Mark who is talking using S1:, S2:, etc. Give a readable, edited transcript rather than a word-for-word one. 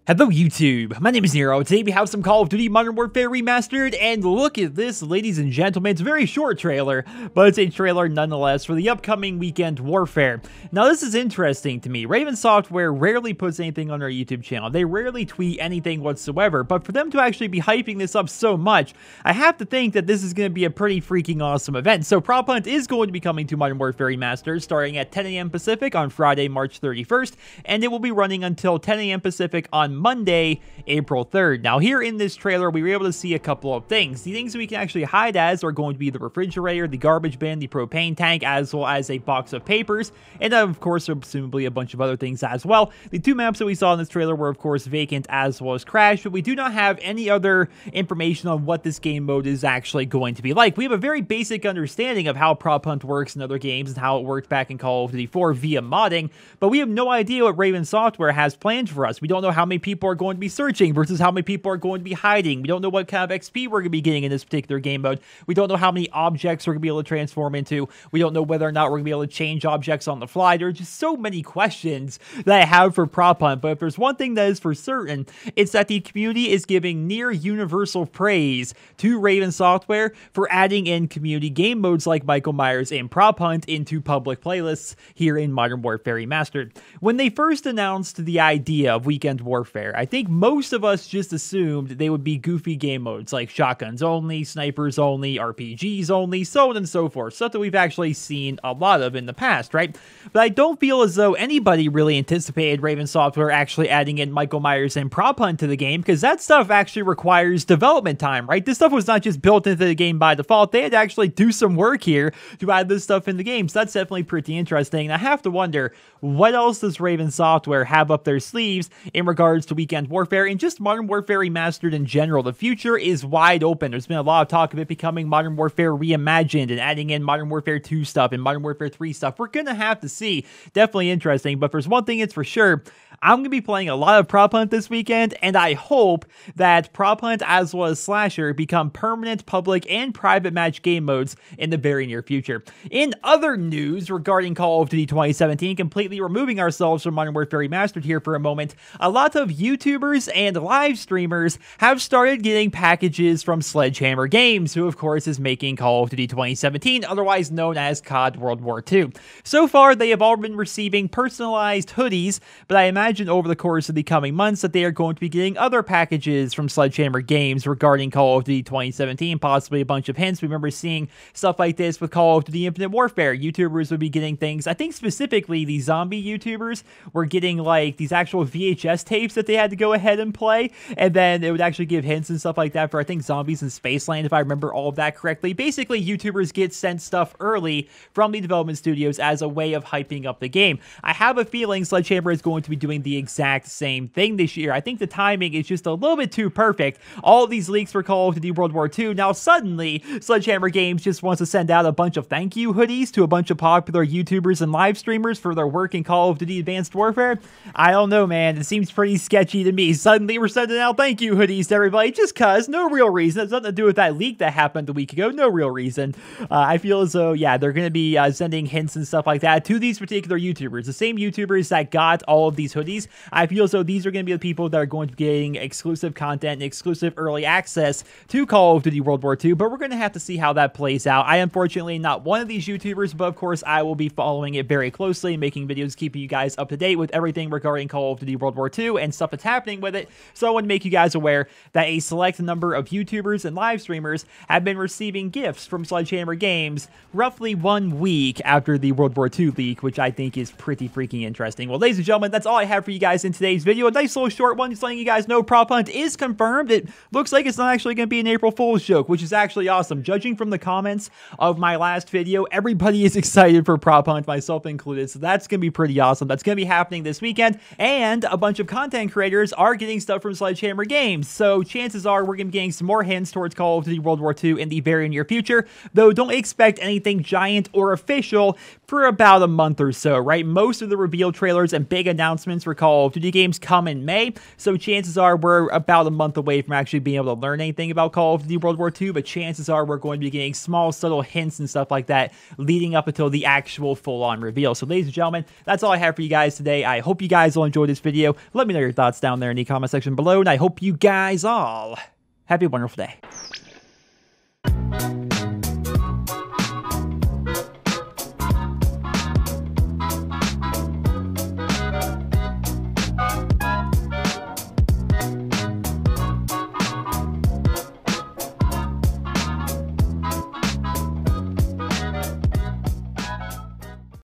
S1: Hello YouTube, my name is Nero. Today we have some Call of Duty Modern Warfare Remastered, and look at this, ladies and gentlemen. It's a very short trailer, but it's a trailer nonetheless for the upcoming Weekend Warfare. Now this is interesting to me. Raven Software rarely puts anything on their YouTube channel. They rarely tweet anything whatsoever, but for them to actually be hyping this up so much, I have to think that this is going to be a pretty freaking awesome event. So Prop Hunt is going to be coming to Modern Warfare Remastered starting at 10 AM Pacific on Friday, March 31st, and it will be running until 10 AM Pacific on Monday, April 3rd. Now, here in this trailer, we were able to see a couple of things. The things we can actually hide as are going to be the refrigerator, the garbage bin, the propane tank, as well as a box of papers, and of course, presumably a bunch of other things as well. The two maps that we saw in this trailer were, of course, vacant as well as crash, but we do not have any other information on what this game mode is actually going to be like. We have a very basic understanding of how Prop Hunt works in other games and how it worked back in Call of Duty 4 via modding, but we have no idea what Raven Software has planned for us. We don't know how many people are going to be searching versus how many people are going to be hiding. We don't know what kind of XP we're going to be getting in this particular game mode. We don't know how many objects we're going to be able to transform into. We don't know whether or not we're going to be able to change objects on the fly. There are just so many questions that I have for Prop Hunt, but if there's one thing that is for certain, it's that the community is giving near universal praise to Raven Software for adding in community game modes like Michael Myers and Prop Hunt into public playlists here in Modern Warfare Remastered. When they first announced the idea of Weekend Warfare, I think most of us just assumed they would be goofy game modes like shotguns only, snipers only, RPGs only, so on and so forth, stuff that we've actually seen a lot of in the past, right? But I don't feel as though anybody really anticipated Raven Software actually adding in Michael Myers and Prop Hunt to the game, because that stuff actually requires development time, right? This stuff was not just built into the game by default. They had to actually do some work here to add this stuff in the game, so that's definitely pretty interesting. And I have to wonder, what else does Raven Software have up their sleeves in regards to Weekend Warfare and just Modern Warfare Remastered in general? The future is wide open. There's been a lot of talk of it becoming Modern Warfare Reimagined and adding in Modern Warfare 2 stuff and Modern Warfare 3 stuff. We're gonna have to see. Definitely interesting, but there's one thing it's for sure. I'm going to be playing a lot of Prop Hunt this weekend, and I hope that Prop Hunt as well as Slasher become permanent public and private match game modes in the very near future. In other news regarding Call of Duty 2017, completely removing ourselves from Modern Warfare Remastered here for a moment, a lot of YouTubers and live streamers have started getting packages from Sledgehammer Games, who of course is making Call of Duty 2017, otherwise known as COD WWII. So far, they have all been receiving personalized hoodies, but I imagine over the course of the coming months that they are going to be getting other packages from Sledgehammer Games regarding Call of Duty 2017, possibly a bunch of hints. We remember seeing stuff like this with Call of Duty Infinite Warfare. YouTubers would be getting things, I think specifically the zombie YouTubers were getting like these actual VHS tapes that they had to go ahead and play, and then it would actually give hints and stuff like that for, I think, Zombies in Spaceland, if I remember all of that correctly. Basically, YouTubers get sent stuff early from the development studios as a way of hyping up the game. I have a feeling Sledgehammer is going to be doing the exact same thing this year. I think the timing is just a little bit too perfect. All of these leaks for Call of Duty World War II, now suddenly Sledgehammer Games just wants to send out a bunch of thank you hoodies to a bunch of popular YouTubers and live streamers for their work in Call of Duty Advanced Warfare. I don't know, man. It seems pretty sketchy to me. Suddenly we're sending out thank you hoodies to everybody just cause. No real reason. It's nothing to do with that leak that happened a week ago. No real reason. I feel as though, yeah, they're going to be sending hints and stuff like that to these particular YouTubers. The same YouTubers that got all of these hoodies. I feel as though these are going to be the people that are going to be getting exclusive content and exclusive early access to Call of Duty World War II, but we're going to have to see how that plays out. I unfortunately am not one of these YouTubers, but of course I will be following it very closely, making videos, keeping you guys up to date with everything regarding Call of Duty World War II and stuff that's happening with it. So I want to make you guys aware that a select number of YouTubers and live streamers have been receiving gifts from Sledgehammer Games roughly 1 week after the World War II leak, which I think is pretty freaking interesting. Well, ladies and gentlemen, that's all I have for you guys in today's video. A nice little short one, just letting you guys know Prop Hunt is confirmed. It looks like it's not actually going to be an April Fool's joke, which is actually awesome. Judging from the comments of my last video, everybody is excited for Prop Hunt, myself included, so that's going to be pretty awesome. That's going to be happening this weekend, and a bunch of content creators are getting stuff from Sledgehammer Games, so chances are we're going to be getting some more hints towards Call of Duty World War II in the very near future, though don't expect anything giant or official for about a month or so, right? Most of the reveal trailers and big announcements for Call of Duty games come in May, so chances are we're about a month away from actually being able to learn anything about Call of Duty World War II, but chances are we're going to be getting small, subtle hints and stuff like that leading up until the actual full-on reveal. So ladies and gentlemen, that's all I have for you guys today. I hope you guys will enjoy this video. Let me know your thoughts down there in the comment section below, and I hope you guys all have a wonderful day.